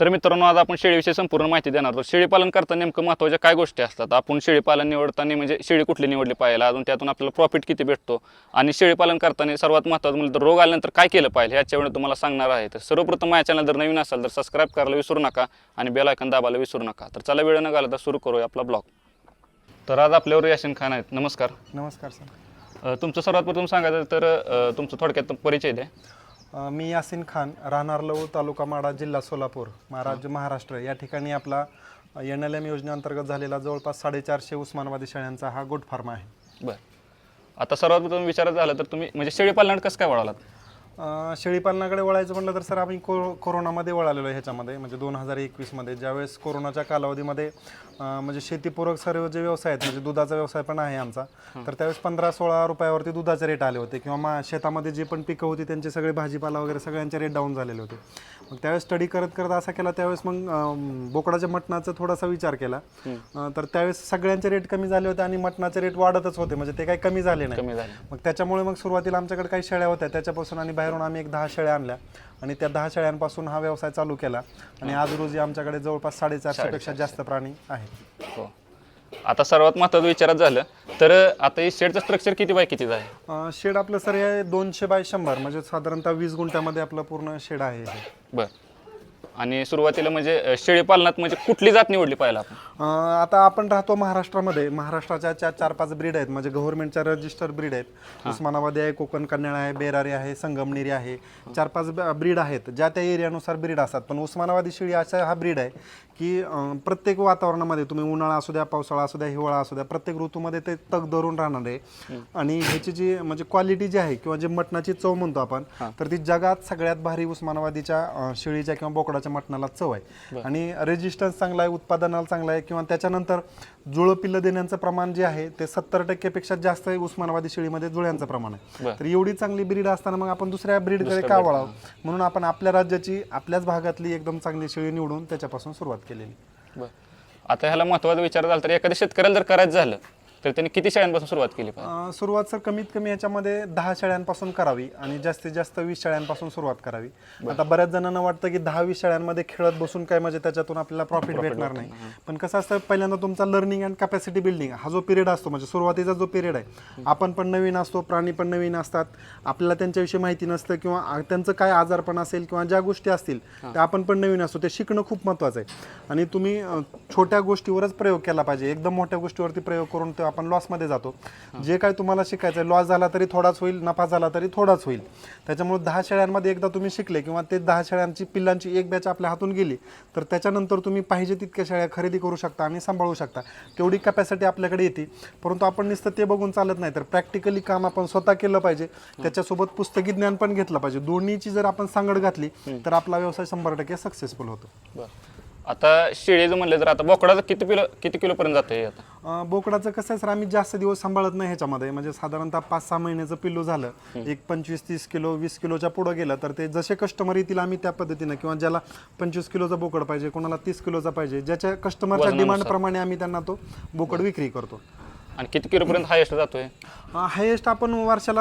तर मित्रांनो, आज आपण शेळीविषयी संपूर्ण माहिती देणार आहोत. शेळीपालन करताना नेमकं महत्त्वाच्या काय गोष्टी असतात, आपण शेळीपालन निवडताना म्हणजे शेळी कुठली निवडली पाहिजे, अजून त्यातून आपल्याला प्रॉफिट किती भेटतो, आणि शेळीपालन करताना सर्वात महत्त्वाचं म्हणजे रोग आल्यानंतर काय केलं पाहिजे ह्याच्यावर तुम्हाला सांगणार आहे. तर सर्वप्रथम माझ्या चॅनल जर नवीन असाल तर सबस्क्राईब करायला विसरू नका आणि बेल आयकॉन दाबायला विसरू नका. तर चला वेळ न घालवता सुरू करूया आपला ब्लॉग. तर आज आपल्यावर याशीन खान आहेत. नमस्कार. नमस्कार सर. तुमचं सर्वात प्रथम सांगायचं तर तुमचं थोडक्यात परिचय द्या. मी यासीन खान, राहणार लवू, तालुका माडा, जिल्हा सोलापूर, महाराष्ट्र. या ठिकाणी आपला NLM योजनेअंतर्गत झालेला जवळपास 450 उस्मानाबादी शेळ्यांचा हा गोट फार्म आहे. बरं, आता सर्वात प्रथम विचारायचं झालं तर तुम्ही म्हणजे शेळीपालनात कसं काय वळालात? शेळीपालनाकडे वळायचं म्हटलं तर सर आम्ही कोरोनामध्ये वळालेलो आहे ह्याच्यामध्ये, म्हणजे 2021मध्ये ज्यावेळेस कोरोनाच्या कालावधीमध्ये म्हणजे शेतीपूरक सर्व जे व्यवसाय आहेत, म्हणजे दुधाचा व्यवसाय पण आहे आमचा, तर त्यावेळेस 15-16 रुपयावरती दुधाचे रेट आले होते, किंवा शेतामध्ये जे पण पिकं होती त्यांचे सगळे भाजीपाला वगैरे सगळ्यांचे रेट डाऊन झालेले होते. मग त्यावेळेस स्टडी करत करत असा केला, त्यावेळेस मग बोकडाच्या मटणाचा थोडासा विचार केला. तर त्यावेळेस सगळ्यांचे रेट कमी झाले होते आणि मटणाचे रेट वाढतच होते, म्हणजे ते काही कमी झाले नाही. मग त्याच्यामुळे मग सुरुवातीला आमच्याकडे काही शेळ्या होत्या, त्याच्यापासून आणि बाहेरून आम्ही 10 शेळ्या आणल्या आणि त्या 10 शेळ्यांपासून हा व्यवसाय चालू केला. आणि आज रोजी आमच्याकडे जवळपास 450 पेक्षा जास्त प्राणी आहेत. हो, आता सर्वात महत्त्वाचं विचारात झालं तर आता हे शेडचं स्ट्रक्चर किती बाय कितीचं आहे? शेड आपलं सर हे 200 बाय 100, म्हणजे साधारणतः 20 गुंठ्यामध्ये आपलं पूर्ण शेड आहे. बरं, आणि सुरुवातीला म्हणजे शेळीपालनात म्हणजे कुठली जात निवडली पाहिजे आपण? आता आपण राहतो महाराष्ट्रामध्ये. महाराष्ट्राच्या 4-5 ब्रीड आहेत, म्हणजे गव्हर्नमेंटच्या रजिस्टर ब्रीड आहेत. उस्मानाबादी आहे, कोकण कन्याळ आहे, बेरारी आहे, संगमनेरी आहे. 4-5 ब्रीड आहेत, ज्या त्या एरियानुसार ब्रीड असतात. पण उस्मानाबादी शेळी असा हा ब्रीड आहे की प्रत्येक वातावरणामध्ये, तुम्ही उन्हाळा असू द्या, पावसाळा असू द्या, हिवाळा असू द्या, प्रत्येक ऋतूमध्ये ते तग धरून राहणार आहे. आणि ह्याची जी म्हणजे क्वालिटी जी आहे, किंवा जे मटणाची चव म्हणतो आपण, तर ती जगात सगळ्यात भारी उस्मानाबादीच्या शेळीच्या किंवा बोकडाच्या मटणाला चव आहे. आणि रेजिस्टन्स चांगला आहे, उत्पादनाला चांगला आहे, किंवा त्याच्यानंतर जुळं पिल्लं देण्याचं प्रमाण जे आहे ते 70% पेक्षा जास्त आहे उस्मानाबादी शेळीमध्ये जुळ्यांचं प्रमाण आहे. तर एवढी चांगली ब्रीड असताना मग आपण दुसऱ्या ब्रीडकडे का वळावं, म्हणून आपण आपल्या राज्याची, आपल्याच भागातली एकदम चांगली शेळी निवडून त्याच्यापासून सुरुवात केलेली. बरं, आता ह्याला महत्त्वाचा विचार झाला तर एखाद्या शेतकऱ्याला जर करायचं झालं तर त्यांनी किती शेळ्यांपासून सुरुवात केली पाहिजे? सुरुवात सर कमीत कमी याच्यामध्ये 10 शेळ्यांपासून करावी आणि जास्तीत जास्त 20 शेळ्यांपासून सुरुवात करावी. आता बऱ्याच जणांना वाटतं की 10-20 शेळ्यांमध्ये खेळत बसून काय म्हणजे त्याच्यातून आपल्याला प्रॉफिट भेटणार नाही. पण कसं असतं, पहिल्यांदा तुमचा लर्निंग अँड कॅपॅसिटी बिल्डिंग हा जो पिरियड असतो, म्हणजे सुरुवातीचा जो पिरियड आहे, आपण पण नवीन असतो, प्राणी पण नवीन असतात, आपल्याला त्यांच्याविषयी माहिती नसतं, किंवा त्यांचं काय आजारपण असेल किंवा ज्या गोष्टी असतील त्या आपण पण नवीन असतो, ते शिकणं खूप महत्त्वाचं आहे. आणि तुम्ही छोट्या गोष्टीवरच प्रयोग केला पाहिजे. एकदम मोठ्या गोष्टीवरती प्रयोग करून ते आपण लॉसमध्ये जातो. जे काय तुम्हाला शिकायचं, लॉस झाला तरी थोडाच होईल, नफा झाला तरी थोडाच होईल. त्याच्यामुळे 10 शेळ्यांमध्ये एकदा तुम्ही शिकले, किंवा ते 10 शेळ्यांची पिल्लांची एक बॅच आपल्या हातून गेली, तर त्याच्यानंतर तुम्ही पाहिजे तितक्या शेळ्या खरेदी करू शकता आणि सांभाळू शकता. तेवढी कॅपॅसिटी आपल्याकडे येते. परंतु आपण नुसतं ते बघून चालत नाही, तर प्रॅक्टिकली काम आपण स्वतः केलं पाहिजे. त्याच्यासोबत पुस्तकी ज्ञान पण घेतलं पाहिजे. दोन्हीची जर आपण सांगड घातली तर आपला व्यवसाय 100% सक्सेसफुल होतो. बरं, आता शेळीचं म्हणलं तर आता बोकडाचं किती किलोपर्यंत जातं हे? आता बोकडाचं कसं आहे सर, आम्ही जास्त दिवस सांभाळत नाही ह्याच्यामध्ये, म्हणजे साधारणतः 5-6 महिन्याचं पिल्लू झालं, एक 25-30 किलो 20 किलोच्या पुढं गेलं, तर ते जसे कस्टमर येतील आम्ही त्या पद्धतीनं, किंवा ज्याला 25 किलोचा बोकड पाहिजे, कोणाला 30 किलोचा पाहिजे, ज्याच्या कस्टमरच्या डिमांडप्रमाणे आम्ही त्यांना तो बोकड विक्री करतो. आणि किती किलोपर्यंत हायेस्ट जातोय? हायेस्ट आपण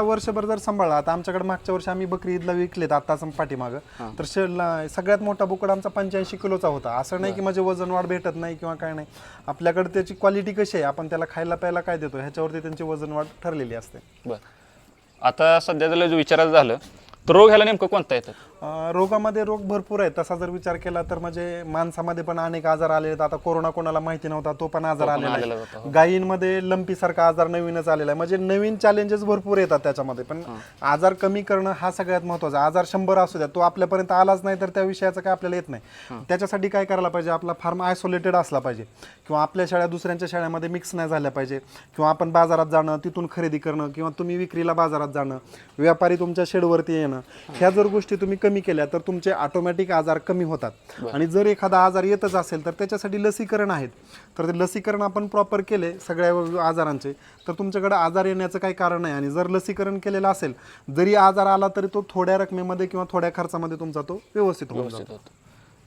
वर्षभर जर सांभाळला, आता आमच्याकडे मागच्या वर्षी आम्ही बकरी ईदला विकलेत आताच पाठीमागं, तर सगळ्यात मोठा बोकड आमचा 85 किलोचा होता. असं नाही की म्हणजे वजन वाढ भेटत नाही किंवा काय नाही, आपल्याकडे त्याची क्वालिटी कशी आहे, आपण त्याला खायला प्यायला काय देतो ह्याच्यावरती त्यांची वजन वाढ ठरलेली असते. बरं, आता सध्या जर विचारायचं झालं तर रोग ह्याला नेमकं कोणता येतं? रोगामध्ये रोग भरपूर आहे. तसा जर विचार केला तर म्हणजे माणसामध्ये पण अनेक आजार आले आहेत. आता कोरोना कोणाला माहिती नव्हता, तो पण आजार आलेला आहे. गायींमध्ये लंपी सारखा आजार नवीनच आलेला आहे. म्हणजे नवीन चॅलेंजेस भरपूर येतात त्याच्यामध्ये. पण आजार कमी करणं हा सगळ्यात महत्त्वाचा. आजार 100 असू द्या, तो आपल्यापर्यंत आलाच नाही तर त्या विषयाचं काय आपल्याला येत नाही. त्याच्यासाठी काय करायला पाहिजे, आपला फार्म आयसोलेटेड असला पाहिजे, किंवा आपल्या शेळ्या दुसऱ्यांच्या शेळ्यामध्ये मिक्स नाही झाल्या पाहिजे, किंवा आपण बाजारात जाणं, तिथून खरेदी करणं, किंवा तुम्ही विक्रीला बाजारात जाणं, व्यापारी तुमच्या शेडवरती येणं, ह्या जर गोष्टी तुम्ही कमी केल्या तर तुमचे ऑटोमॅटिक आजार कमी होतात. आणि जर एखादा आजार येतच असेल तर त्याच्यासाठी लसीकरण आहेत. तर ते लसीकरण आपण प्रॉपर केले सगळ्या आजारांचे, तर तुमच्याकडे आजार येण्याचं काही कारण नाही. आणि जर लसीकरण केलेलं असेल, जरी आजार आला तरी तो थोड्या रकमेमध्ये किंवा थोड्या खर्चामध्ये तुमचा तो व्यवस्थित होऊन जातो.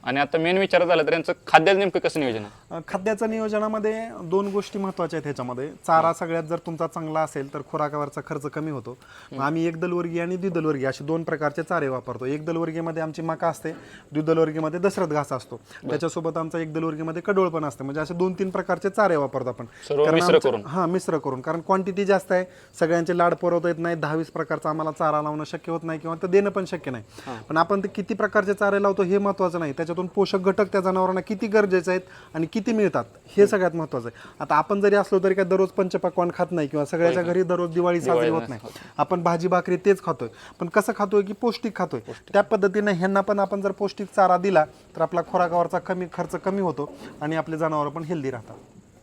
आणि आता मेन विचार झाला तर यांचं खाद्याचं नेमकं कसं नियोजन आहे? खाद्याच्या नियोजनामध्ये दोन गोष्टी महत्त्वाच्या आहेत ह्याच्यामध्ये. चारा सगळ्यात जर तुमचा चांगला असेल तर खुराकावरचा खर्च कमी होतो. आम्ही एकदलवर्गीय आणि द्विदलवर्गीय असे दोन प्रकारचे चारे वापरतो. एकदलवर्गीयमध्ये आमची मका असते, द्विदलवर्गीयमध्ये दशरथ घास असतो, त्याच्यासोबत आमचा एकदलवर्गीयमध्ये कडोळ पण असते. म्हणजे असे 2-3 प्रकारचे चारे वापरतो आपण. सर्व मिश्र करून. मिश्र करून, कारण क्वांटिटी जास्त आहे, सगळ्यांचे लाड पुरवता येत नाही. 10-20 प्रकारचा आम्हाला चारा लावणं शक्य होत नाही किंवा ते देणं पण शक्य नाही. पण आपण ते किती प्रकारचे चारे लावतो हे महत्त्वाचं नाही, त्याच्यातून पोषक घटक त्या जनावरांना किती गरजेचे आहेत आणि किती मिळतात हे सगळ्यात महत्त्वाचं आहे. आता आपण जरी असलो तरी काय दररोज पंचपक्वान्न खात नाही किंवा सगळ्याच्या घरी दररोज दिवाळी साजरी होत नाही. आपण भाजी भाकरी तेच खातोय, पण कसं खातोय की पौष्टिक खातोय. त्या पद्धतीने ह्यांना पण आपण जर पौष्टिक चारा दिला तर आपला खुराकावरचा खर्च कमी होतो आणि आपले जनावर पण हेल्दी राहतात.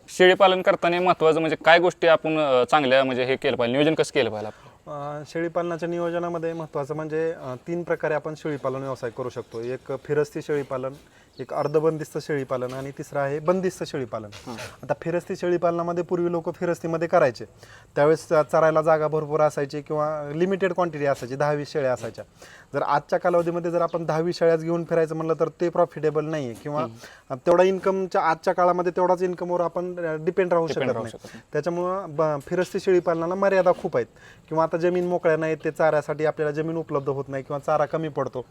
शेळी पालन करताना महत्त्वाचं म्हणजे काय गोष्टी आपण चांगल्या म्हणजे हे केलं पाहिजे, नियोजन कसं केलं पाहिजे आपलं? शेळीपालनाच्या नियोजनामध्ये महत्त्वाचं म्हणजे 3 प्रकारे आपण शेळीपालन व्यवसाय करू शकतो. एक फिरस्ती शेळीपालन, एक अर्धबंदिस्त शेळीपालन आणि तिसरं आहे बंदिस्त शेळीपालन. आता फिरस्ती शेळीपालनामध्ये पूर्वी लोक फिरस्तीमध्ये करायचे, त्यावेळेस चरायला जागा भरपूर असायची किंवा लिमिटेड क्वांटिटी असायची, 10-20 शेळ्या असायच्या. जर आजच्या कालावधीमध्ये जर आपण 10-20 शेळ्याच घेऊन फिरायचं म्हणलं तर ते प्रॉफिटेबल नाही आहे किंवा तेवढा इन्कमच्या आजच्या काळामध्ये तेवढाच इन्कमवर आपण डिपेंड राहू शकत नाही. त्याच्यामुळं फिरस्ती शेळीपालनाला मर्यादा खूप आहेत किंवा आता जमीन मोकळ्या नाहीत, ते चाऱ्यासाठी आपल्याला जमीन उपलब्ध होत नाही किंवा चारा कमी पडतो,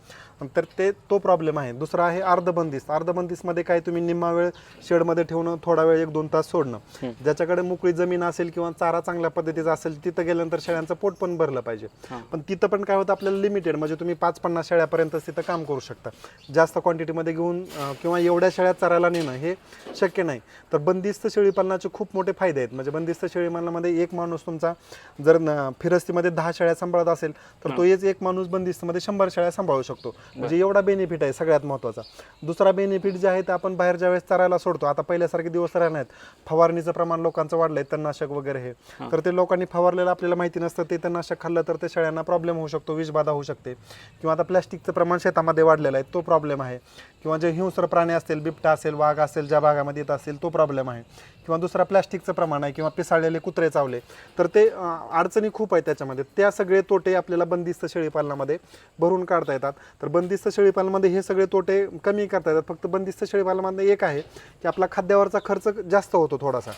तर तो प्रॉब्लेम आहे. दुसरा आहे अर्धबंदिस्तमध्ये काय, तुम्ही निम्मा वेळ शेडमध्ये ठेवणं, थोडा वेळ 1-2 तास सोडणं. ज्याच्याकडे मोकळी जमीन असेल किंवा चारा चांगल्या पद्धतीचा असेल तिथं गेल्यानंतर शेळ्यांचं पोट पण भरलं पाहिजे. पण तिथं पण काय होतं, आपल्याला लिमिटेड म्हणजे तुम्ही 5-50 शेळ्यापर्यंत तिथं काम करू शकता. जास्त क्वांटिटीमध्ये घेऊन किंवा एवढ्या शेळ्या चरायला नेणं हे शक्य नाही. तर बंदिस्त शेळीपालनाचे खूप मोठे फायदे आहेत. म्हणजे बंदिस्त शेळीपालनामध्ये एक माणूस तुमचा जर फिरस्तीमध्ये 10 शेळ्या सांभाळत असेल तर तो एक माणूस बंदिस्तमध्ये 100 शेळ्या सांभाळू शकतो. म्हणजे एवढा बेनिफिट आहे सगळ्यात महत्त्वाचा. दुसरा बेनिफिट जे आहे ते आपण बाहेर ज्या वेळेस चरायला सोडतो, आता पहिल्यासारखे दिवस राहिले नाहीत, फवारणीचं प्रमाण लोकांचं वाढलंय, तणनाशक वगैरे हे, तर ते लोकांनी फवारलेलं आपल्याला माहिती नसतं. ते तणनाशक खाल्लं तर ते शेळ्यांना प्रॉब्लेम होऊ शकतो, विषबाधा होऊ शकते. किंवा आता प्लॅस्टिकचं प्रमाण शेतामध्ये वाढलेलं आहे, तो प्रॉब्लेम आहे. किंवा जे हिंस्र प्राणी असतील, बिबटा असेल, वाघ असेल, ज्या भागामध्ये येत असतील तो प्रॉब्लेम आहे. किंवा दुसरा प्लॅस्टिकचं प्रमाण आहे किंवा पिसाळलेले कुत्रे चावले, तर ते अडचणी खूप आहेत त्याच्यामध्ये. त्या सगळे तोटे आपल्याला बंदिस्त शेळीपालनामध्ये भरून काढता येतात. तर बंदिस्त शेळीपालनामध्ये हे सगळे तोटे कमी करता येतात. फक्त बंदिस्त शेळीपालनामध्ये एक आहे की आपला खाद्यावरचा खर्च जास्त होतो थोडासा,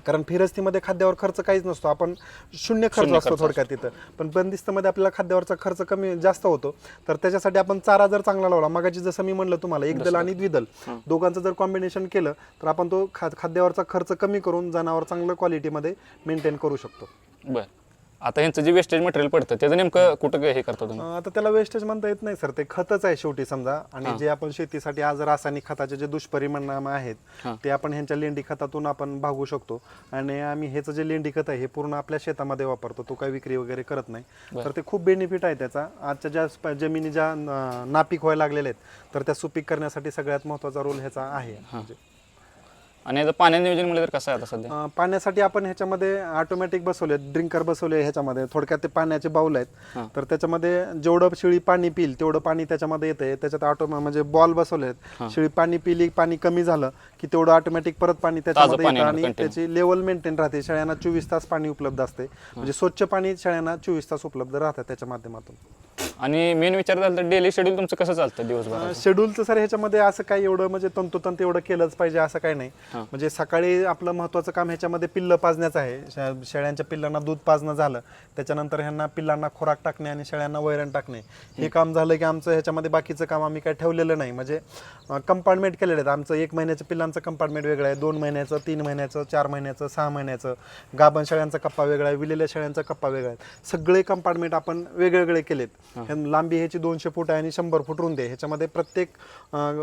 कारण फिरस्तीमध्ये खाद्यावर खर्च काहीच नसतो, आपण शून्य खर्च असतो थोडक्यात तिथं. पण बंदिस्तमध्ये आपल्याला खाद्यावरचा खर्च जास्त होतो. तर त्याच्यासाठी आपण चारा जर चांगला लावला, मगाची जसं मी म्हणलं तुम्हाला, एकदल आणि द्विदल दोघांचं जर कॉम्बिनेशन केलं तर आपण तो खाद्यावरचा खर्च कमी करून जनावर चांगलं क्वालिटीमध्ये मेंटेन करू शकतो. बरं, आता यांचं जे वेस्टेज मटेरियल पडतं त्याचं नेमकं कुठं हे करतो तुम्ही? आता त्याला वेस्टेज म्हणता येत नाही सर, ते खतच आहे शेवटी समजा. आणि जे आपण शेतीसाठी आज रासायनिक खताचे जे दुष्परिणाम आहेत ते आपण ह्यांच्या लेंडी खतातून आपण भागवू शकतो. आणि आम्ही ह्याचं जे लेंडी खत आहे हे पूर्ण आपल्या शेतामध्ये वापरतो, तो काही विक्री वगैरे करत नाही. तर ते खूप बेनिफिट आहे त्याचा. आजच्या ज्या जमिनी ज्या नापीक व्हायला लागलेल्या आहेत तर त्या सुपीक करण्यासाठी सगळ्यात महत्त्वाचा रोल ह्याचा आहे. आणि याचं पाण्याचं नियोजन म्हणजे तर कसं आहे आता सध्या? पाण्यासाठी आपण ह्याच्यामध्ये ऑटोमॅटिक बसवले, ड्रिंकर बसवले ह्याच्यामध्ये. थोडक्यात ते पाण्याचे बाऊल आहेत, तर त्याच्यामध्ये जेवढं शेळी पाणी पिईल तेवढं पाणी त्याच्यामध्ये येते. त्याच्यात म्हणजे बॉल बसवले आहेत, शेळी पाणी पिली, पाणी कमी झालं की तेवढं ऑटोमॅटिक परत पाणी त्याच्यामध्ये येतं आणि त्याची लेवल मेंटेन राहते. शेळ्यांना 24 तास पाणी उपलब्ध असते, म्हणजे स्वच्छ पाणी शेळ्यांना 24 तास उपलब्ध राहतं त्याच्या माध्यमातून. आणि मेन विचार झाला तर डेली शेड्यूल तुमचं कसं चालतं दिवसभर? शेड्यूलचं सर ह्याच्यामध्ये असं काही एवढं म्हणजे तंतोतंत एवढं केलंच पाहिजे असं काही नाही. म्हणजे सकाळी आपलं महत्त्वाचं काम ह्याच्यामध्ये पिल्लं पाजण्याचं आहे. शेळ्यांच्या पिल्लांना दूध पाजणं झालं, त्याच्यानंतर ह्यांना पिल्लांना खुराक टाकणे आणि शेळ्यांना वैरण टाकणे, हे काम झालं की आमचं ह्याच्यामध्ये बाकीचं काम आम्ही काय ठेवलेलं नाही. म्हणजे कंपार्टमेंट केलेलं आहेत. आमचं 1 महिन्याच्या पिल्लांचं कंपार्टमेंट वेगळं आहे, 2 महिन्याचं, 3 महिन्याचं, 4 महिन्याचं, 6 महिन्याचं. गाभण शेळ्यांचा कप्पा वेगळा आहे, विलेल्या शेळ्यांचा कप्पा वेगळा आहे. सगळे कंपार्टमेंट आपण वेगवेगळे केलेत. लांबी ह्याची 200 फूट आहे आणि 100 फूट रुंदी आहे. ह्याच्यामध्ये प्रत्येक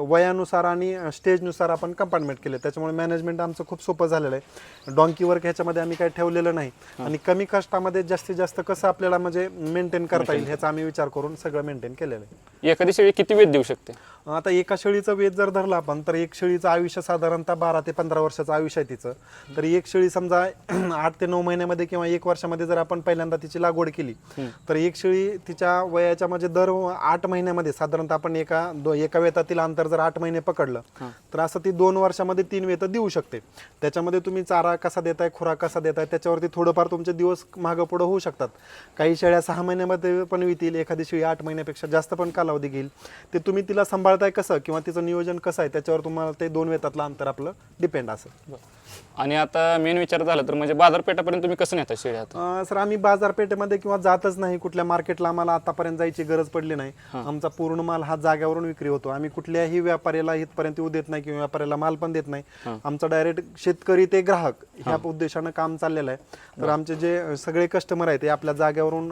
वयानुसार आणि स्टेजनुसार आपण कंपार्टमेंट केले. त्याच्यामुळे मॅनेजमेंट आमचं खूप सोपं झालेलं आहे. डॉंकी वर्क ह्याच्यामध्ये आम्ही काही ठेवलेलं नाही आणि कमी कष्टामध्ये जास्तीत जास्त कसं आपल्याला म्हणजे मेंटेन करता येईल ह्याचा आम्ही विचार करून सगळं मेंटेन केलेलं आहे. एखादी शेळी किती वेळ देऊ शकते? आता एका शेळीचा वेध जर धरला आपण तर एक शेळीचं आयुष्य साधारणतः 12 ते 15 वर्षाचं आयुष्य आहे तिचं. तर एक शेळी समजा 8 ते 9 महिन्यामध्ये किंवा 1 वर्षामध्ये जर आपण पहिल्यांदा तिची लागवड केली तर एक शेळी तिच्या याच्यामध्ये दर 8 महिन्यामध्ये साधारणतः आपण एका वेतातील अंतर जर 8 महिने पकडलं तर असं ती 2 वर्षामध्ये 3 वेतं देऊ शकते. त्याच्यामध्ये तुम्ही चारा कसा देताय, खुराक कसा देताय, त्याच्यावरती थोडंफार तुमचे दिवस मागं पुढं होऊ शकतात. काही शेळ्या 6 महिन्यामध्ये पण वितील, एखादी शेळी 8 महिन्यापेक्षा जास्त पण कालावधी घेईल. ते तुम्ही तिला सांभाळताय कसं किंवा तिचं नियोजन कसं आहे त्याच्यावर तुम्हाला ते 2 वेतातलं अंतर आपलं डिपेंड असेल. आणि आता मेन विचार झाला तर म्हणजे बाजारपेठापर्यंत तुम्ही कसं नेता शेळ्या आता? सर आम्ही बाजारपेठेमध्ये किंवा जातच नाही, कुठल्या मार्केटला आम्हाला आतापर्यंत जायची गरज पडली नाही. आमचा पूर्ण माल हा जाग्यावरून विक्री होतो. आम्ही कुठल्याही व्यापाऱ्याला इथपर्यंत येऊ देत नाही किंवा व्यापाऱ्याला माल पण देत नाही. आमचा डायरेक्ट शेतकरी ते ग्राहक ह्या उद्देशानं काम चाललेलं आहे. तर आमचे जे सगळे कस्टमर आहेत ते आपल्या जाग्यावरून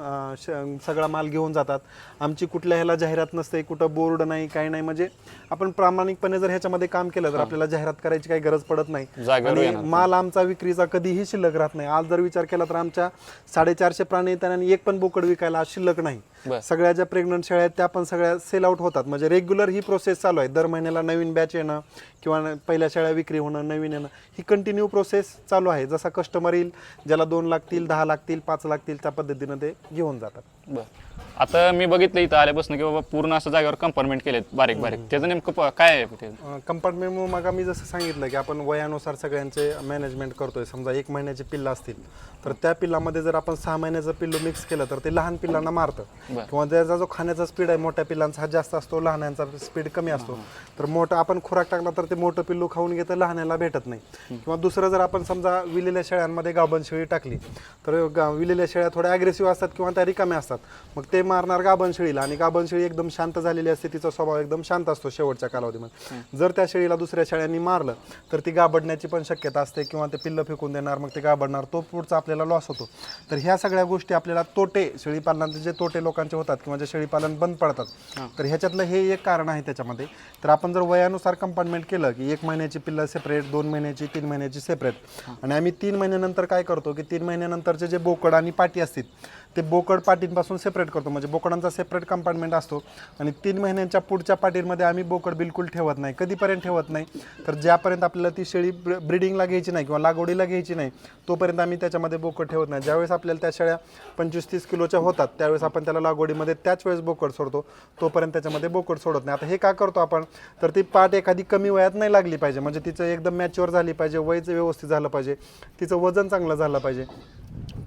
सगळा माल घेऊन जातात. आमची कुठल्या ह्याला जाहिरात नसते, कुठं बोर्ड नाही, काही नाही. म्हणजे आपण प्रामाणिकपणे जर ह्याच्यामध्ये काम केलं तर आपल्याला जाहिरात करायची काही गरज पडत नाही. आणि माल आमचा विक्रीचा कधीही शिल्लक राहत नाही. आज जर विचार केला तर आमच्या 450 प्राणी आहेत आणि एक पण बोकड विकायला आज शिल्लक नाही. सगळ्या ज्या प्रेग्नंट शेळ्या आहेत त्या पण सगळ्या सेल आउट होतात. म्हणजे रेग्युलर ही प्रोसेस चालू आहे. दर महिन्याला नवीन बॅच येणं किंवा पहिल्या शेळ्या विक्री होणं, नवीन येणं, ही कंटिन्यू प्रोसेस चालू आहे. जसा कस्टमर येईल, ज्याला 2 लागतील, 10 लागतील, 5 लागतील, त्या पद्धतीनं ते घेऊन जातात. बरं, आता मी बघितलं इथं आल्यापासून की बाबा पूर्ण असं जागेवर कंपार्टमेंट केलेत बारीक बारीक. त्याचं नेमकं काय आहे ते? कंपार्टमेंट मग मी जसं सांगितलं की आपण वयानुसार सगळ्यांचे मॅनेजमेंट करतोय. समजा 1 महिन्याचे पिल्लं असतील तर त्या पिल्लामध्ये जर आपण 6 महिन्याचं पिल्लू मिक्स केलं तर ते लहान पिल्लांना मारतं. किंवा त्याचा जो खाण्याचा स्पीड आहे मोठ्या पिल्लांचा हा जास्त असतो, लहानांचा स्पीड कमी असतो. तर मोठं आपण खुराक टाकला तर ते मोठं पिल्लू खाऊन घेतं, लहानाला भेटत नाही. किंवा दुसरं जर आपण समजा विलेल्या शेळ्यांमध्ये गाभण शेळी टाकली तर विलेल्या शेळ्या थोड्या अग्रेसिव्ह असतात किंवा त्या रिकाम्या असतात. मग ते मारणार गाभण शेळीला आणि गाभण शेळी एकदम शांत झालेली असते, तिचा स्वभाव एकदम शांत असतो शेवटच्या कालावधीमध्ये. जर त्या शेळीला दुसऱ्या शेळ्यांनी मारलं तर ती गाभडण्याची पण शक्यता असते किंवा ते पिल्लं फेकून देणार, मग ते गाभडणार, तो पुढचा आपल्याला लॉस होतो. तर ह्या सगळ्या गोष्टी आपल्याला तोटे, शेळीपालनाचे जे तोटे लोकांचे होतात किंवा जे शेळीपालन बंद पडतात, तर ह्याच्यातलं हे एक कारण आहे त्याच्यामध्ये. तर आपण जर वयानुसार कंपार्टमेंट केलं की 1 महिन्याची पिल्लं सेपरेट, 2 महिन्याची, 3 महिन्याची सेपरेट, आणि आम्ही 3 महिन्यानंतर काय करतो की 3 महिन्यानंतरचे जे बोकड आणि पाटी असतील ते बोकड पाटींपासून सेपरेट करतो. म्हणजे बोकडांचा सेपरेट कंपार्टमेंट असतो. आणि 3 महिन्यांच्या पुढच्या पाटींमध्ये आम्ही बोकड बिलकुल ठेवत नाही. कधीपर्यंत ठेवत नाही तर ज्यापर्यंत आपल्याला ती शेळी ब्रीडिंगला घ्यायची नाही किंवा लागवडीला घ्यायची नाही तोपर्यंत आम्ही त्याच्यामध्ये बोकड ठेवत नाही. ज्यावेळेस आपल्याला त्या शेळ्या 25-30 किलोच्या होतात त्यावेळेस आपण त्याला लागवडीमध्ये त्याच वेळेस बोकड सोडतो, तोपर्यंत त्याच्यामध्ये बोकड सोडत नाही. आता हे का करतो आपण, तर ती पाट एखादी कमी वयात नाही लागली पाहिजे. म्हणजे तिचं एकदम मॅच्युअर झाली पाहिजे, वयचं व्यवस्थित झालं पाहिजे, तिचं वजन चांगलं झालं पाहिजे.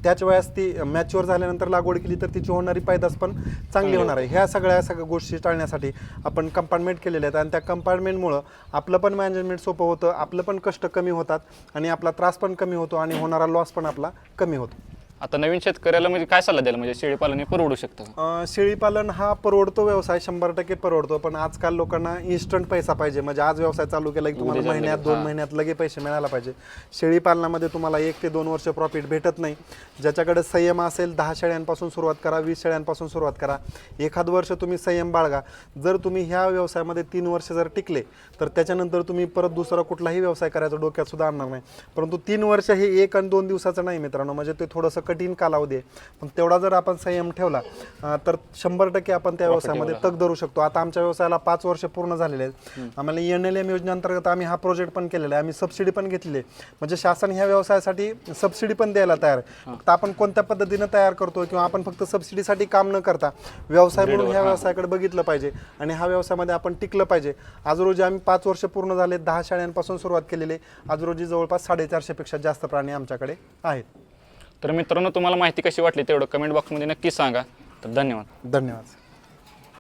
त्याच वेळेस ती मॅच्युअर झाल्यानंतर लागवड केली तर तिची होणारी पैदास पण चांगली होणार आहे. ह्या सगळ्या गोष्टी टाळण्यासाठी आपण कंपार्टमेंट केलेले आहेत. आणि त्या कंपार्टमेंटमुळं आपलं पण मॅनेजमेंट सोपं होतं, आपलं पण कष्ट कमी होतात आणि आपला त्रास पण कमी होतो आणि होणारा लॉस पण आपला कमी होतो. आता नवीन शेतकऱ्याला म्हणजे काय सल्ला द्याल, म्हणजे शेळीपालन हे परवडू शकतं? शेळीपालन हा परवडतो व्यवसाय, 100% परवडतो. पण आजकाल लोकांना इन्स्टंट पैसा पाहिजे. म्हणजे आज व्यवसाय चालू केला की तुम्हाला महिन्यात 2 महिन्यात लगे पैसे मिळायला पाहिजे. शेळीपालनामध्ये तुम्हाला 1 ते 2 वर्ष प्रॉफिट भेटत नाही. ज्याच्याकडे संयम असेल 10 शेळ्यांपासून सुरुवात करा, 20 शेळ्यांपासून सुरुवात करा. एखाद वर्ष तुम्ही संयम बाळगा. जर तुम्ही ह्या व्यवसायामध्ये 3 वर्ष जर टिकले तर त्याच्यानंतर तुम्ही परत दुसरा कुठलाही व्यवसाय करायचा डोक्यात सुद्धा आणणार नाही. परंतु 3 वर्ष हे 1 आणि 2 दिवसाचं नाही मित्रांनो. म्हणजे ते थोडंसं कठीण कालावधी आहे. पण तेवढा जर आपण संयम ठेवला तर 100% आपण त्या व्यवसायामध्ये तग धरू शकतो. आता आमच्या व्यवसायाला 5 वर्ष पूर्ण झालेले आहेत. आम्हाला NLM योजनेअंतर्गत आम्ही हा प्रोजेक्ट पण केलेला आहे. आम्ही सबसिडी पण घेतलेली आहे. म्हणजे शासन ह्या व्यवसायासाठी सबसिडी पण द्यायला तयार आहे. फक्त आपण कोणत्या पद्धतीनं तयार करतो किंवा आपण फक्त सबसिडीसाठी काम न करता व्यवसाय म्हणून ह्या व्यवसायाकडे बघितलं पाहिजे आणि ह्या व्यवसायामध्ये आपण टिकलं पाहिजे. आज रोजी आम्ही 5 वर्ष पूर्ण झाले, 10 शेळ्यांपासून सुरुवात केलेली. आज रोजी जवळपास 450 पेक्षा जास्त प्राणी आमच्याकडे आहेत. तर मित्रांनो, तुम्हाला माहिती कशी वाटली तेवढं कमेंट बॉक्समध्ये नक्की सांगा. तर धन्यवाद. धन्यवाद.